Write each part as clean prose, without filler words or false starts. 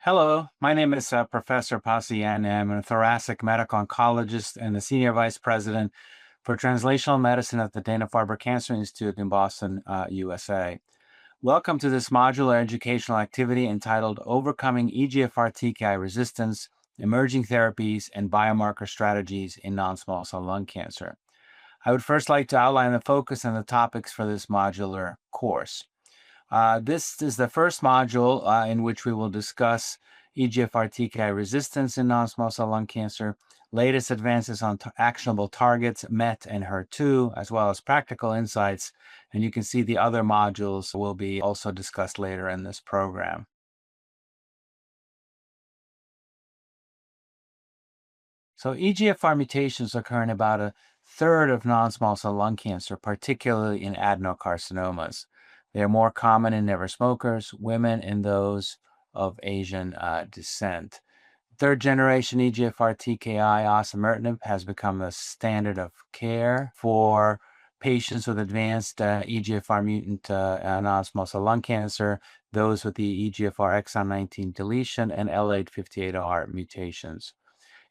Hello, my name is Professor Pasi Jänne. I'm a thoracic medical oncologist and the Senior Vice President for Translational Medicine at the Dana-Farber Cancer Institute in Boston, USA. Welcome to this modular educational activity entitled Overcoming EGFR-TKI Resistance, Emerging Therapies, and Biomarker Strategies in Non-Small Cell Lung Cancer. I would first like to outline the focus and the topics for this modular course. This is the first module in which we will discuss EGFR-TKI resistance in non-small cell lung cancer, latest advances on actionable targets, MET and HER2, as well as practical insights. And you can see the other modules will be also discussed later in this program. So EGFR mutations occur in about a third of non-small cell lung cancer, particularly in adenocarcinomas. They are more common in never smokers, women, and those of Asian descent. Third generation EGFR-TKI osimertinib has become the standard of care for patients with advanced EGFR mutant non-small cell lung cancer, those with the EGFR exon 19 deletion and L858R mutations.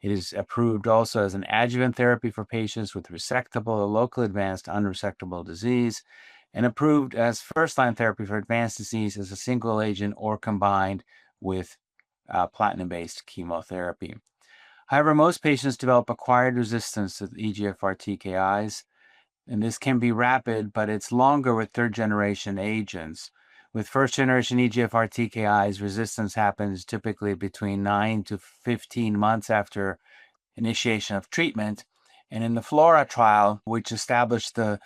It is approved also as an adjuvant therapy for patients with resectable or locally advanced unresectable disease, and approved as first-line therapy for advanced disease as a single agent or combined with platinum-based chemotherapy. However, most patients develop acquired resistance to EGFR-TKIs, and this can be rapid, but it's longer with third-generation agents. With first-generation EGFR-TKIs, resistance happens typically between 9 to 15 months after initiation of treatment. And in the FLORA trial, which established the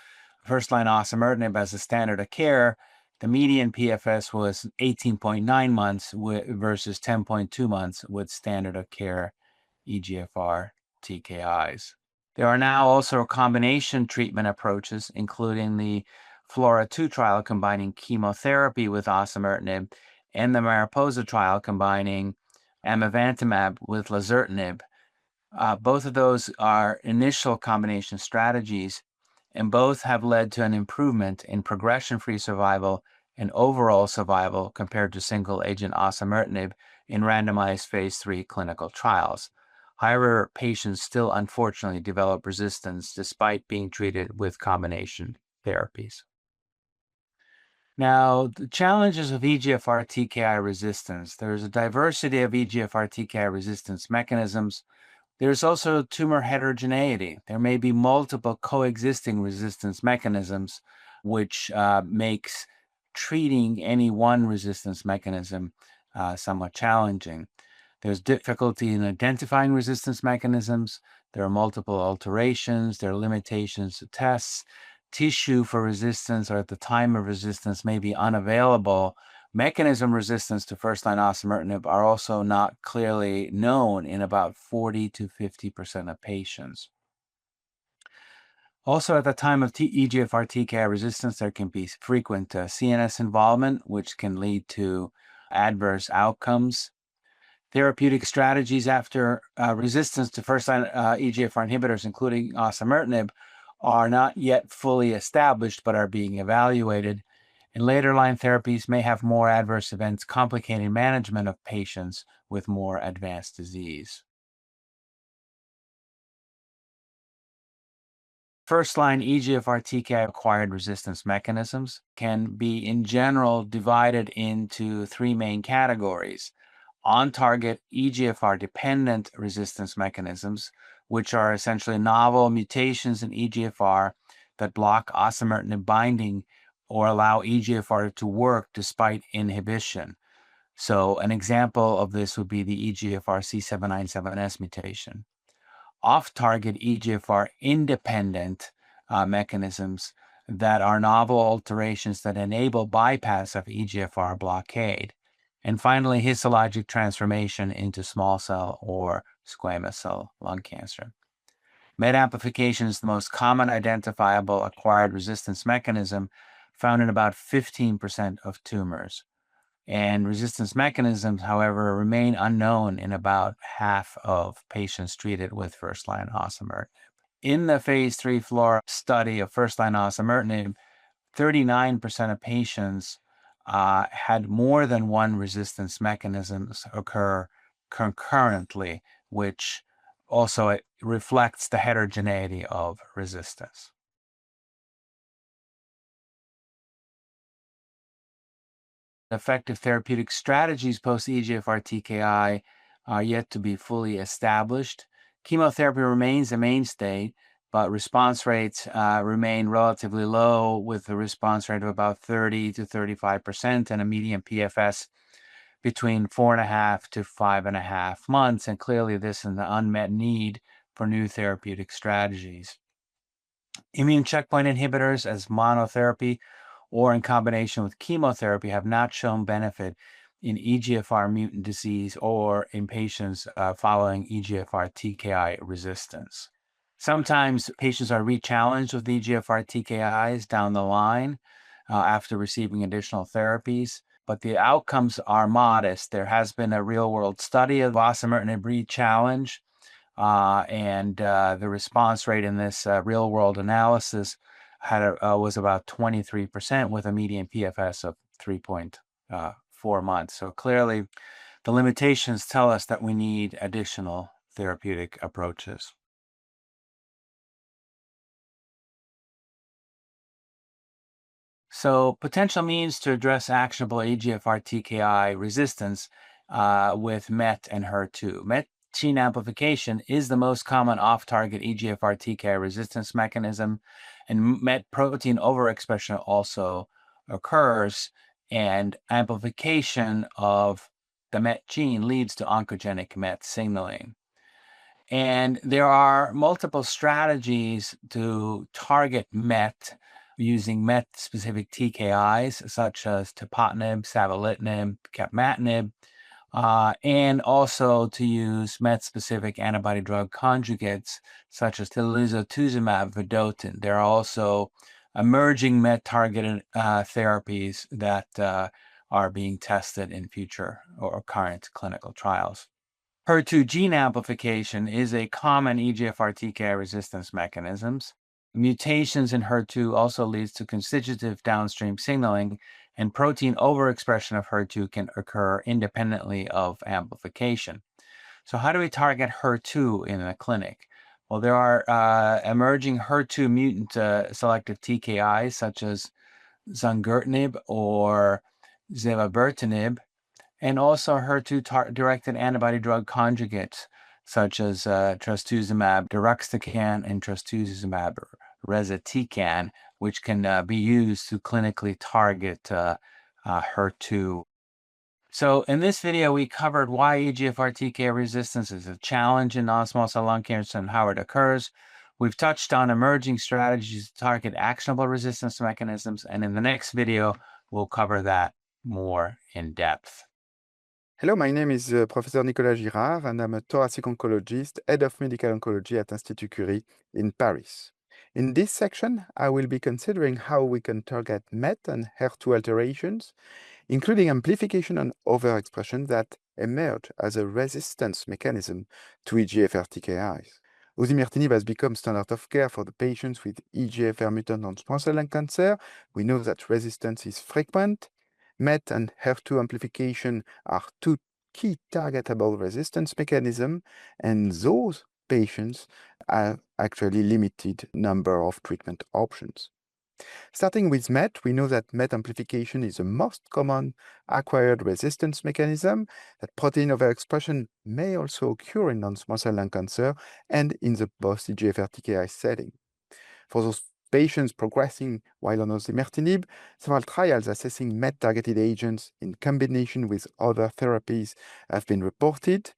first-line osimertinib as a standard of care, the median PFS was 18.9 months versus 10.2 months with standard of care EGFR-TKIs. There are now also combination treatment approaches, including the FLORA-2 trial combining chemotherapy with osimertinib and the Mariposa trial combining amivantamab with lazertinib. Both of those are initial combination strategies, and both have led to an improvement in progression-free survival and overall survival compared to single-agent osimertinib in randomized phase 3 clinical trials. However, patients still unfortunately develop resistance despite being treated with combination therapies. Now, the challenges of EGFR-TKI resistance. There's a diversity of EGFR-TKI resistance mechanisms. There's also tumor heterogeneity. There may be multiple coexisting resistance mechanisms, which makes treating any one resistance mechanism somewhat challenging. There's difficulty in identifying resistance mechanisms. There are multiple alterations. There are limitations to tests. Tissue for resistance or at the time of resistance may be unavailable. Mechanism resistance to first-line osimertinib are also not clearly known in about 40 to 50% of patients. Also, at the time of EGFR-TKI resistance, there can be frequent CNS involvement, which can lead to adverse outcomes. Therapeutic strategies after resistance to first-line EGFR inhibitors, including osimertinib, are not yet fully established but are being evaluated. And later line therapies may have more adverse events complicating management of patients with more advanced disease. First-line EGFR-TKI acquired resistance mechanisms can be, in general, divided into three main categories. On-target EGFR-dependent resistance mechanisms, which are essentially novel mutations in EGFR that block osimertinib binding or allow EGFR to work despite inhibition. So an example of this would be the EGFR C797S mutation. Off-target EGFR-independent mechanisms that are novel alterations that enable bypass of EGFR blockade. And finally, histologic transformation into small cell or squamous cell lung cancer. MET amplification is the most common identifiable acquired resistance mechanism found in about 15% of tumors. And resistance mechanisms, however, remain unknown in about half of patients treated with first-line osimertinib. In the phase 3 FLORA study of first-line osimertinib, 39% of patients had more than one resistance mechanisms occur concurrently, which also reflects the heterogeneity of resistance. Effective therapeutic strategies post-EGFR-TKI are yet to be fully established. Chemotherapy remains a mainstay, but response rates remain relatively low, with a response rate of about 30 to 35% and a median PFS between 4.5 to 5.5 months. And clearly, this is an unmet need for new therapeutic strategies. Immune checkpoint inhibitors as monotherapy or in combination with chemotherapy have not shown benefit in EGFR mutant disease or in patients following EGFR-TKI resistance. Sometimes patients are re-challenged with EGFR-TKIs down the line after receiving additional therapies, but the outcomes are modest. There has been a real-world study of osimertinib re-challenge, and the response rate in this real-world analysis was about 23% with a median PFS of 3.4 months. So clearly, the limitations tell us that we need additional therapeutic approaches. So potential means to address actionable EGFR-TKI resistance with MET and HER2. MET gene amplification is the most common off-target EGFR-TKI resistance mechanism, and MET protein overexpression also occurs, and amplification of the MET gene leads to oncogenic MET signaling. And there are multiple strategies to target MET using MET-specific TKIs, such as tepotinib, savolitinib, capmatinib, and also to use MET-specific antibody-drug conjugates, such as tislelizumab vedotin. There are also emerging MET-targeted therapies that are being tested in future or current clinical trials. HER2 gene amplification is a common EGFR-TKI resistance mechanisms. Mutations in HER2 also leads to constitutive downstream signaling, and protein overexpression of HER2 can occur independently of amplification. So how do we target HER2 in the clinic? Well, there are emerging HER2 mutant selective TKIs such as zongertinib or zilovertinib, and also HER2-directed antibody-drug conjugates such as trastuzumab deruxtecan and trastuzumab rezetecan, which can be used to clinically target HER2. So in this video, we covered why EGFR-TKI resistance is a challenge in non-small cell lung cancer and how it occurs. We've touched on emerging strategies to target actionable resistance mechanisms, and in the next video, we'll cover that more in depth. Hello, my name is Professor Nicolas Girard, and I'm a thoracic oncologist, head of medical oncology at Institut Curie in Paris. In this section, I will be considering how we can target MET and HER2 alterations, including amplification and overexpression that emerge as a resistance mechanism to EGFR-TKIs. Osimertinib has become standard of care for the patients with EGFR mutant non-small cell lung cancer. We know that resistance is frequent. MET and HER2 amplification are two key targetable resistance mechanisms, and those patients have actually limited number of treatment options. Starting with MET, we know that MET amplification is the most common acquired resistance mechanism, that protein overexpression may also occur in non-small cell lung cancer and in the post-EGFR-TKI setting. For those patients progressing while on osimertinib, several trials assessing MET-targeted agents in combination with other therapies have been reported.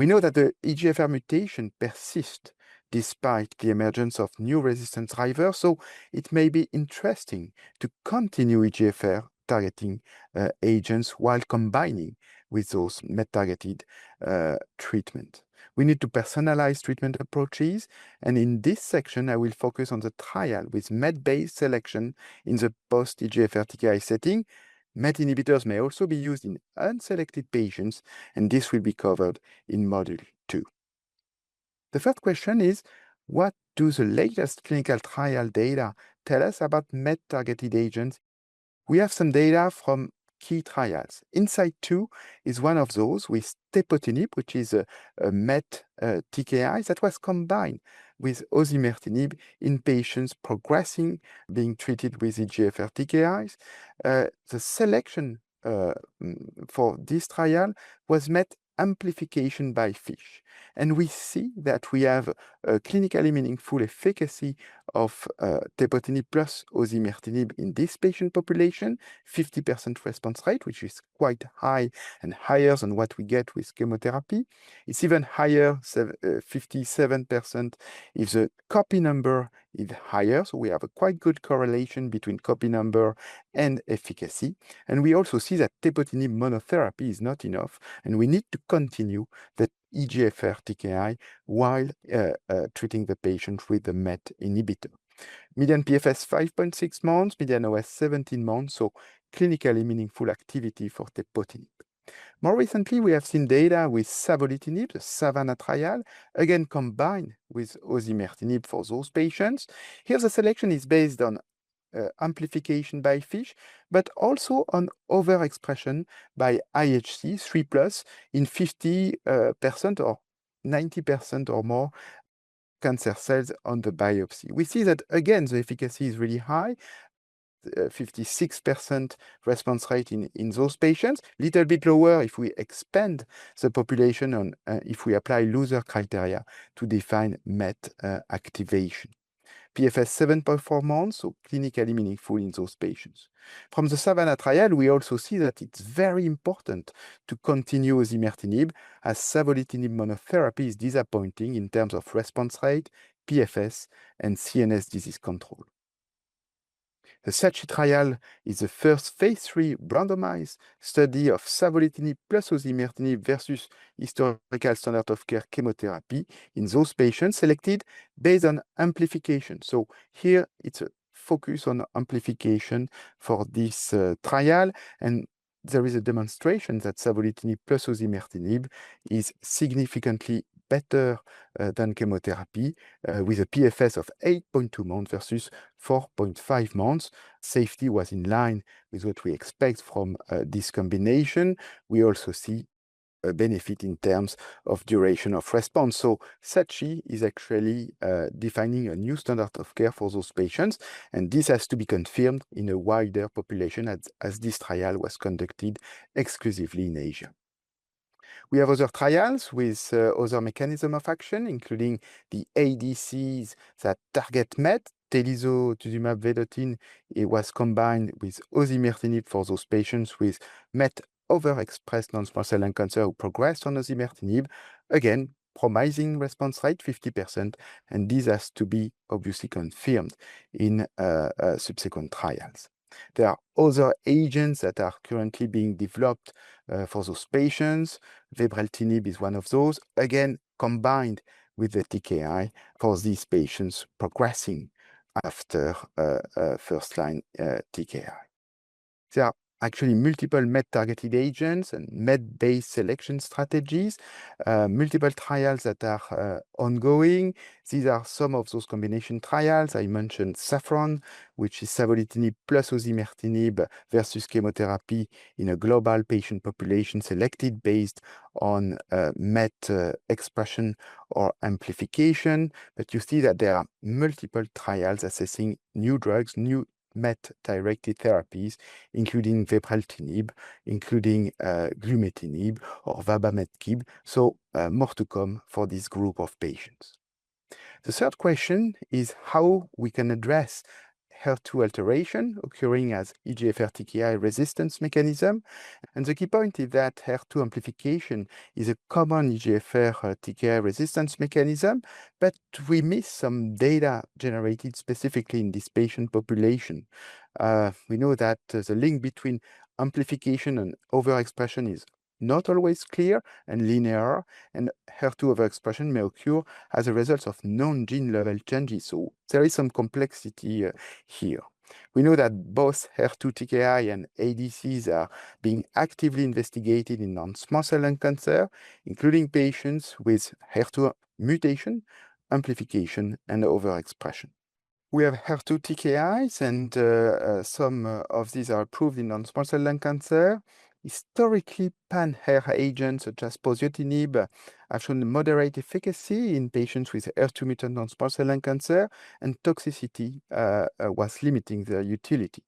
We know that the EGFR mutation persists despite the emergence of new resistance drivers, so it may be interesting to continue EGFR targeting agents while combining with those MET-targeted treatment. We need to personalize treatment approaches, and in this section, I will focus on the trial with MET-based selection in the post-EGFR-TKI setting. MET inhibitors may also be used in unselected patients, and this will be covered in Module 2. The first question is, what do the latest clinical trial data tell us about MET-targeted agents? We have some data from key trials. INSIGHT 2 is one of those with tepotinib, which is a MET TKI that was combined with osimertinib in patients progressing, being treated with EGFR-TKIs. The selection for this trial was MET amplification by FISH. And we see that we have a clinically meaningful efficacy of tepotinib plus osimertinib in this patient population, 50% response rate, which is quite high and higher than what we get with chemotherapy. It's even higher, 57%, if the copy number is higher. So we have a quite good correlation between copy number and efficacy. And we also see that tepotinib monotherapy is not enough, and we need to continue the EGFR-TKI while treating the patient with the MET inhibitor. Median PFS 5.6 months, median OS 17 months, so clinically meaningful activity for tepotinib. More recently, we have seen data with savolitinib, the SAVANNAH trial, again combined with osimertinib for those patients. Here the selection is based on amplification by FISH, but also on overexpression by IHC 3+ in 50% or 90% or more cancer cells on the biopsy. We see that again the efficacy is really high, 56% response rate in those patients, little bit lower if we expand the population on if we apply loser criteria to define MET activation. PFS 7.4 months, so clinically meaningful in those patients. From the SAVANNAH trial, we also see that it's very important to continue osimertinib, as savolitinib monotherapy is disappointing in terms of response rate, PFS, and CNS disease control. The SACHI trial is the first phase 3 randomized study of savolitinib plus osimertinib versus historical standard of care chemotherapy in those patients selected based on amplification. So here it's a focus on amplification for this trial, and there is a demonstration that savolitinib plus osimertinib is significantly better than chemotherapy with a PFS of 8.2 months versus 4.5 months. Safety was in line with what we expect from this combination. We also see a benefit in terms of duration of response. So SACHI is actually defining a new standard of care for those patients, and this has to be confirmed in a wider population as this trial was conducted exclusively in Asia. We have other trials with other mechanism of action, including the ADCs that target MET. Telizotuzumab vedotin, it was combined with osimertinib for those patients with MET overexpressed non-small cell lung cancer who progressed on osimertinib. Again, promising response rate, 50%, and this has to be obviously confirmed in subsequent trials. There are other agents that are currently being developed for those patients. Vebreltinib is one of those, again combined with the TKI for these patients progressing after first-line TKI. There are actually multiple MET-targeted agents and MET-based selection strategies, multiple trials that are ongoing. These are some of those combination trials. I mentioned SAFFRON, which is savolitinib plus osimertinib versus chemotherapy in a global patient population selected based on MET expression or amplification. But you see that there are multiple trials assessing new drugs, new MET-directed therapies, including vebreltinib, including glumetinib or vabametkib. So more to come for this group of patients. The third question is how we can address HER2 alteration occurring as EGFR-TKI resistance mechanism. And the key point is that HER2 amplification is a common EGFR-TKI resistance mechanism, but we miss some data generated specifically in this patient population. We know that the link between amplification and overexpression is not always clear and linear, and HER2 overexpression may occur as a result of non-gene level changes. So there is some complexity here. We know that both HER2 TKI and ADCs are being actively investigated in non-small cell lung cancer, including patients with HER2 mutation, amplification, and overexpression. We have HER2 TKIs, and some of these are approved in non-small cell lung cancer. Historically, pan-HER agents such as poziotinib have shown moderate efficacy in patients with HER2 mutant non-small cell lung cancer, and toxicity was limiting their utility.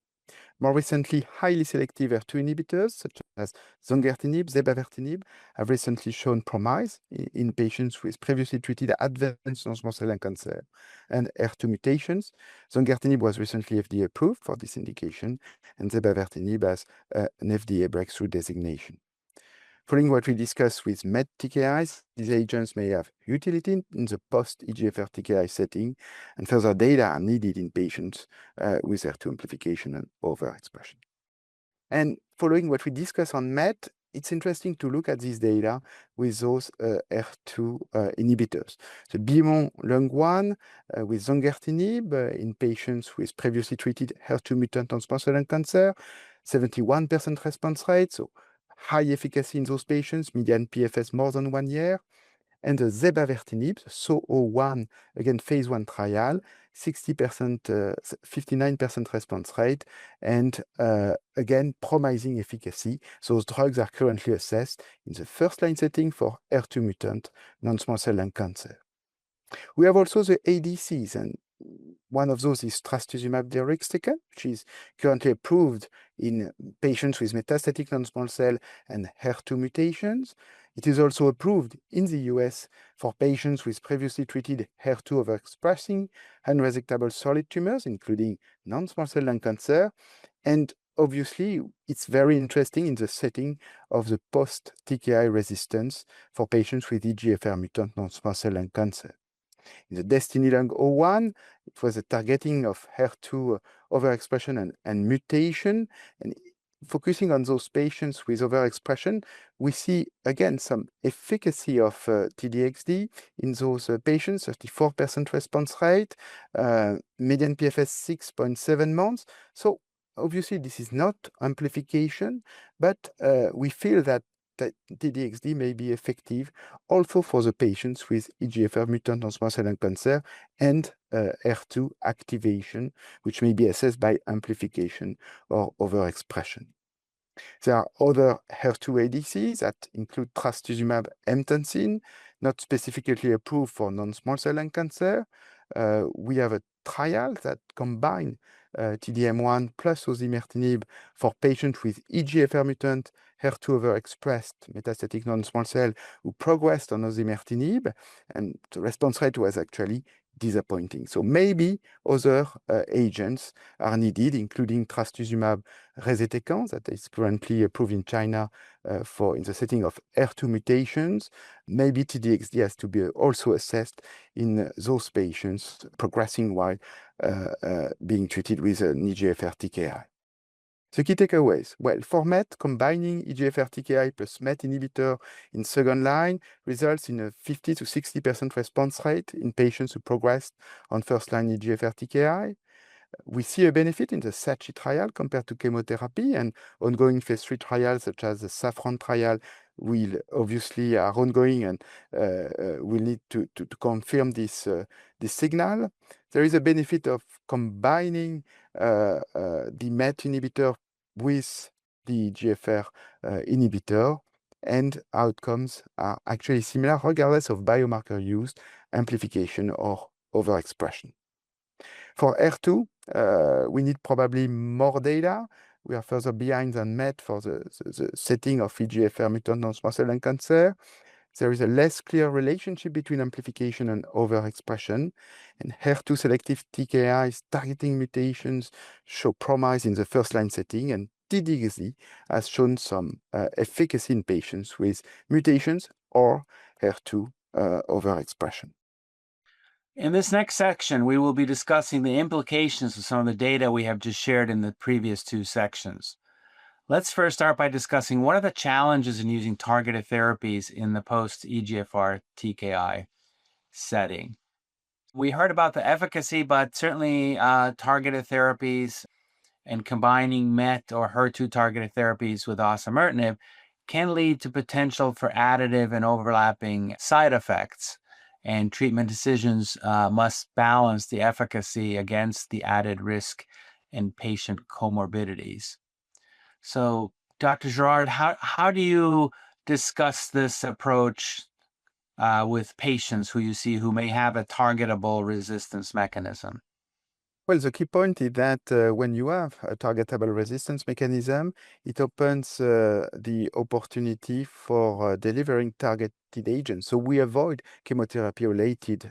More recently, highly selective HER2 inhibitors, such as zongertinib, zebavertinib, have recently shown promise in patients with previously treated advanced non-small cell lung cancer and HER2 mutations. Zongertinib was recently FDA approved for this indication, and zebavertinib has an FDA breakthrough designation. Following what we discussed with MET TKIs, these agents may have utility in the post-EGFR-TKI setting, and further data are needed in patients with HER2 amplification and overexpression. And following what we discussed on MET, it's interesting to look at this data with those HER2 inhibitors. The BEAMON Lung 1 with zongertinib in patients with previously treated HER2 mutant non-small cell lung cancer, 71% response rate, so high efficacy in those patients, median PFS more than 1 year. And the zebavertinib, the SO01, again, phase 1 trial, 60%, 59% response rate, and again, promising efficacy. Those drugs are currently assessed in the first-line setting for HER2 mutant non-small cell lung cancer. We have also the ADCs, and one of those is trastuzumab deruxtecan, which is currently approved in patients with metastatic non-small cell and HER2 mutations. It is also approved in the US for patients with previously treated HER2 overexpressing unresectable solid tumors, including non-small cell lung cancer. And obviously, it's very interesting in the setting of the post-TKI resistance for patients with EGFR mutant non-small cell lung cancer. In the DESTINY-Lung01, it was a targeting of HER2 overexpression and mutation. And focusing on those patients with overexpression, we see again some efficacy of T-DXd in those patients, 34% response rate, median PFS 6.7 months. So obviously, this is not amplification, but we feel that T-DXd may be effective also for the patients with EGFR mutant non-small cell lung cancer and HER2 activation, which may be assessed by amplification or overexpression. There are other HER2 ADCs that include trastuzumab emtansine, not specifically approved for non-small cell lung cancer. We have a trial that combine T-DM1 plus osimertinib for patients with EGFR mutant HER2 overexpressed metastatic non-small cell who progressed on osimertinib, and the response rate was actually disappointing. So maybe other agents are needed, including trastuzumab rezetecan that is currently approved in China in the setting of HER2 mutations. Maybe T-DXd has to be also assessed in those patients progressing while being treated with an EGFR-TKI. The key takeaways. Well, for MET, combining EGFR-TKI plus MET inhibitor in second line results in a 50 to 60% response rate in patients who progressed on first-line EGFR-TKI. We see a benefit in the SACHI trial compared to chemotherapy, and ongoing phase 3 trials such as the SAFFRON trial will obviously are ongoing and will need to confirm this signal. There is a benefit of combining the MET inhibitor with the EGFR inhibitor, and outcomes are actually similar regardless of biomarker use, amplification, or overexpression. For HER2, we need probably more data. We are further behind than MET for the setting of EGFR mutant non-small cell lung cancer. There is a less clear relationship between amplification and overexpression, and HER2 selective TKIs targeting mutations show promise in the first-line setting, and T-DXd has shown some efficacy in patients with mutations or HER2 overexpression. In this next section, we will be discussing the implications of some of the data we have just shared in the previous two sections. Let's first start by discussing what are the challenges in using targeted therapies in the post-EGFR-TKI setting. We heard about the efficacy, but certainly targeted therapies and combining MET or HER2 targeted therapies with osimertinib can lead to potential for additive and overlapping side effects. and treatment decisions must balance the efficacy against the added risk and patient comorbidities. So, Dr. Girard, how do you discuss this approach with patients who you see who may have a targetable resistance mechanism? Well, the key point is that when you have a targetable resistance mechanism, it opens the opportunity for delivering targeted agents. So we avoid chemotherapy-related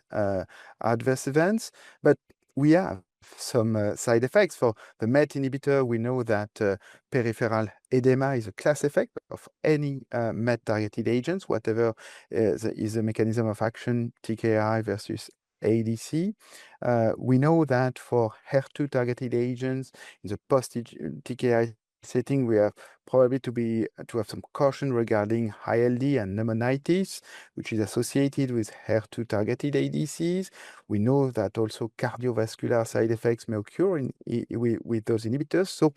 adverse events, but we have some side effects. For the MET inhibitor, we know that peripheral edema is a class effect of any MET-targeted agents, whatever is the mechanism of action, TKI versus ADC. We know that for HER2 targeted agents in the post-TKI setting, we have probably to have some caution regarding ILD and pneumonitis, which is associated with HER2 targeted ADCs. We know that also cardiovascular side effects may occur with those inhibitors. So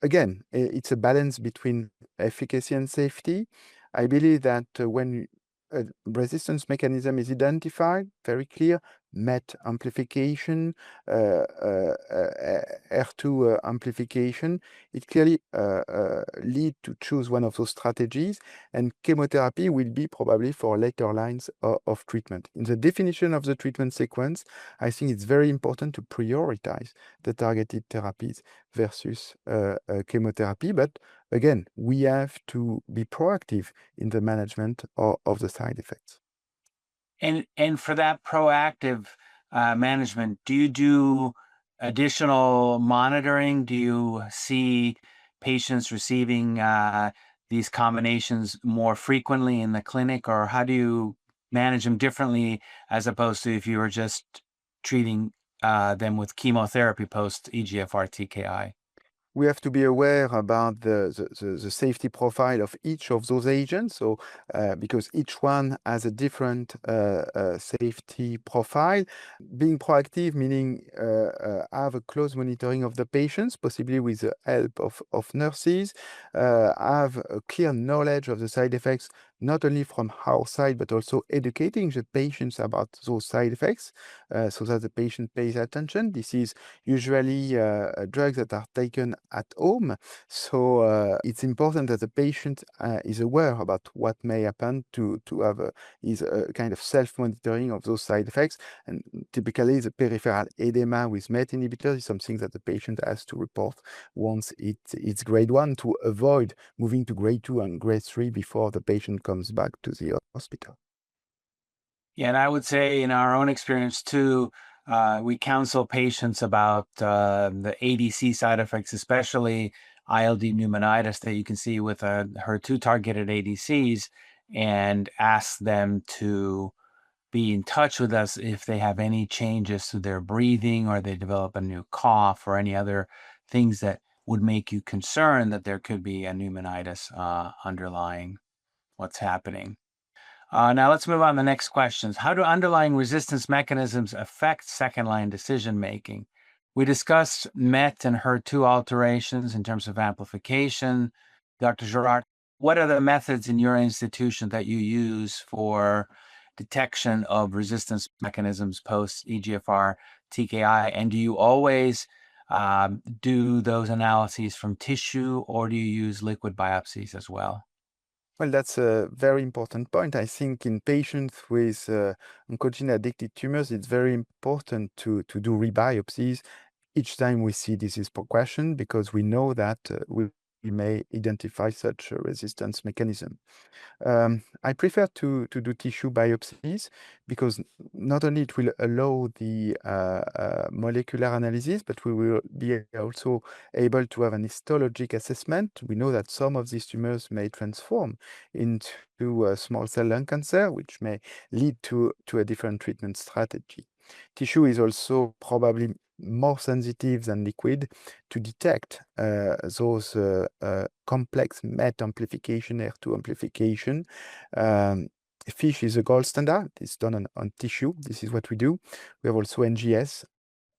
again, it's a balance between efficacy and safety. I believe that when a resistance mechanism is identified, very clear, MET amplification, HER2 amplification, it clearly lead to choose one of those strategies, and chemotherapy will be probably for later lines of treatment. In the definition of the treatment sequence, I think it's very important to prioritize the targeted therapies versus chemotherapy, but again, we have to be proactive in the management of the side effects. And for that proactive management, do you do additional monitoring? Do you see patients receiving these combinations more frequently in the clinic, or how do you manage them differently as opposed to if you were just treating them with chemotherapy post EGFR-TKI? We have to be aware about the safety profile of each of those agents. So, because each one has a different safety profile. Being proactive, meaning have a close monitoring of the patients, possibly with the help of nurses, have a clear knowledge of the side effects, not only from our side, but also educating the patients about those side effects so that the patient pays attention. This is usually drugs that are taken at home. So it's important that the patient is aware about what may happen to have a kind of self-monitoring of those side effects. And typically the peripheral edema with MET inhibitors is something that the patient has to report once it's grade 1 to avoid moving to grade 2 and grade 3 before the patient comes back to the hospital. Yeah, and I would say in our own experience too, we counsel patients about the ADC side effects, especially ILD pneumonitis that you can see with HER2 targeted ADCs, and ask them to be in touch with us if they have any changes to their breathing or they develop a new cough or any other things that would make you concerned that there could be a pneumonitis underlying what's happening. Now let's move on to the next questions. How do underlying resistance mechanisms affect second-line decision-making? We discussed MET and HER2 alterations in terms of amplification. Dr. Girard, what are the methods in your institution that you use for detection of resistance mechanisms post EGFR TKI? And do you always do those analyses from tissue, or do you use liquid biopsies as well? Well, that's a very important point. I think in patients with oncogene-addicted tumors, it's very important to do rebiopsies each time we see disease progression, because we know that we may identify such a resistance mechanism. I prefer to do tissue biopsies because not only it will allow the molecular analysis, but we will be also able to have an histologic assessment. We know that some of these tumors may transform into small cell lung cancer, which may lead to a different treatment strategy. Tissue is also probably more sensitive than liquid to detect those complex MET amplification, HER2 amplification. FISH is a gold standard. It's done on tissue. This is what we do. We have also NGS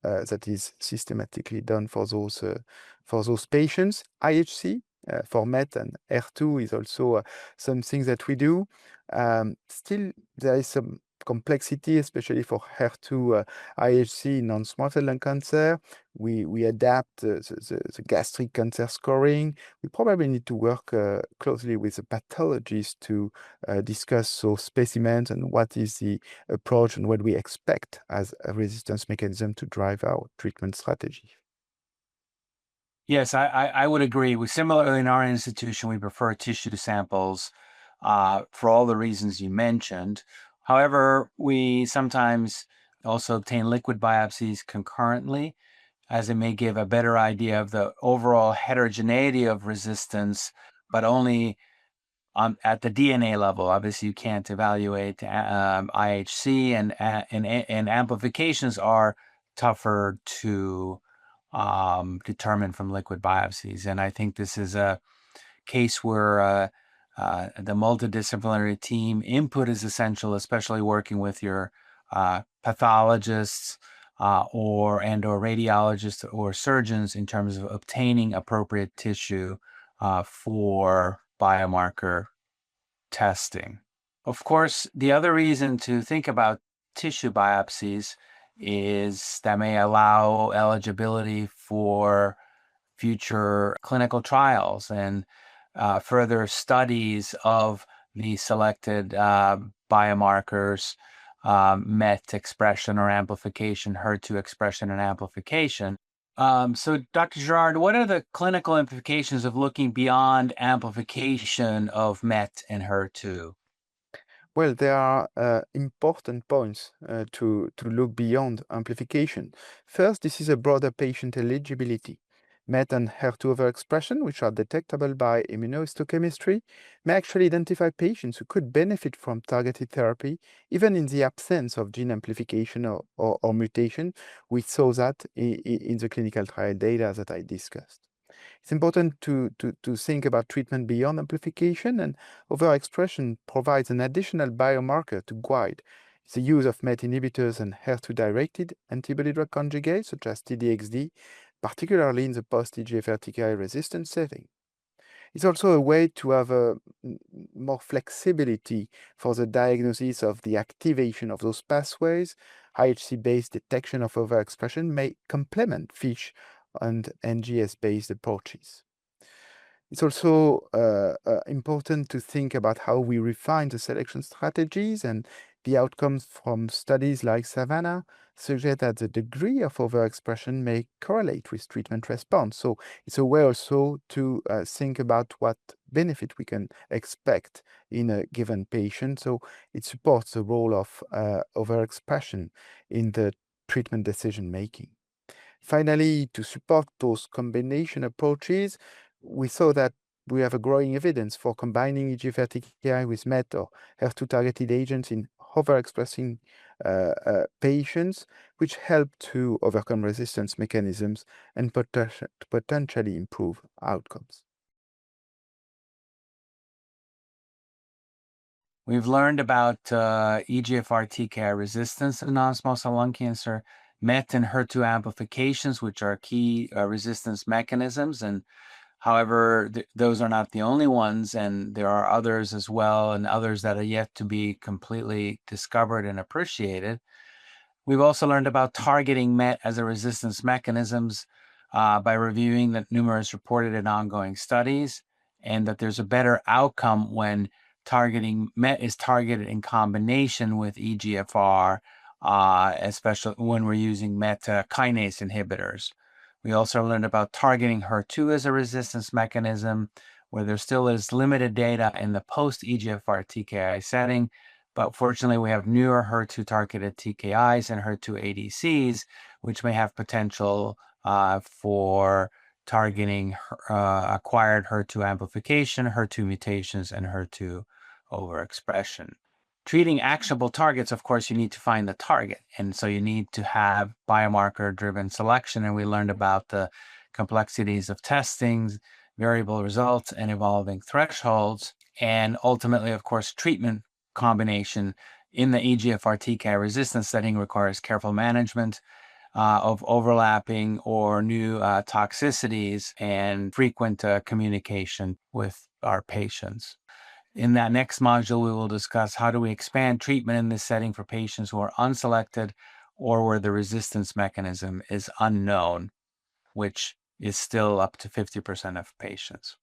that is systematically done for those patients. IHC for MET and HER2 is also something that we do. Still, there is some complexity, especially for HER2 IHC non-small cell lung cancer. We adapt the gastric cancer scoring. We probably need to work closely with the pathologist to discuss those specimens and what is the approach and what we expect as a resistance mechanism to drive our treatment strategy. Yes, I would agree. Similarly, in our institution, we prefer tissue samples for all the reasons you mentioned. However, we sometimes also obtain liquid biopsies concurrently, as it may give a better idea of the overall heterogeneity of resistance, but only at the DNA level. Obviously, you can't evaluate IHC, and amplifications are tougher to determined from liquid biopsies. And I think this is a case where the multidisciplinary team input is essential, especially working with your pathologists or radiologists or surgeons in terms of obtaining appropriate tissue for biomarker testing. Of course, the other reason to think about tissue biopsies is that may allow eligibility for future clinical trials and further studies of the selected biomarkers, MET expression or amplification, HER2 expression and amplification. So, Dr. Girard, what are the clinical implications of looking beyond amplification of MET and HER2? Well, there are important points to look beyond amplification. First, this is a broader patient eligibility. MET and HER2 overexpression, which are detectable by immunohistochemistry, may actually identify patients who could benefit from targeted therapy, even in the absence of gene amplification or mutation. We saw that in the clinical trial data that I discussed. It's important to think about treatment beyond amplification, and overexpression provides an additional biomarker to guide the use of MET inhibitors and HER2-directed antibody-drug conjugates, such as TDXD, particularly in the post-EGFR-TKI resistant setting. It's also a way to have more flexibility for the diagnosis of the activation of those pathways. IHC-based detection of overexpression may complement FISH and NGS-based approaches. It's also important to think about how we refine the selection strategies, and the outcomes from studies like Savannah suggest that the degree of overexpression may correlate with treatment response. So it's a way also to think about what benefit we can expect in a given patient. So it supports the role of overexpression in the treatment decision making. Finally, to support those combination approaches, we saw that we have a growing evidence for combining EGFR-TKI with MET or HER2 targeted agents in overexpressing patients, which help to overcome resistance mechanisms and potentially improve outcomes. We've learned about EGFR-TKI resistance in non-small cell lung cancer, MET and HER2 amplifications, which are key resistance mechanisms. And however, those are not the only ones, and there are others as well, and others that are yet to be completely discovered and appreciated. We've also learned about targeting MET as a resistance mechanisms by reviewing the numerous reported and ongoing studies, and that there's a better outcome when targeting MET is targeted in combination with EGFR, especially when we're using MET kinase inhibitors. We also learned about targeting HER2 as a resistance mechanism, where there still is limited data in the post-EGFR-TKI setting, but fortunately we have newer HER2-targeted TKIs and HER2 ADCs, which may have potential for targeting acquired HER2 amplification, HER2 mutations, and HER2 overexpression. Treating actionable targets, of course, you need to find the target. And so you need to have biomarker-driven selection. And we learned about the complexities of testing, variable results, and evolving thresholds. And ultimately, of course, treatment combination in the EGFR-TKI resistance setting requires careful management of overlapping or new toxicities and frequent communication with our patients. In that next module, we will discuss how do we expand treatment in this setting for patients who are unselected or where the resistance mechanism is unknown, which is still up to 50% of patients.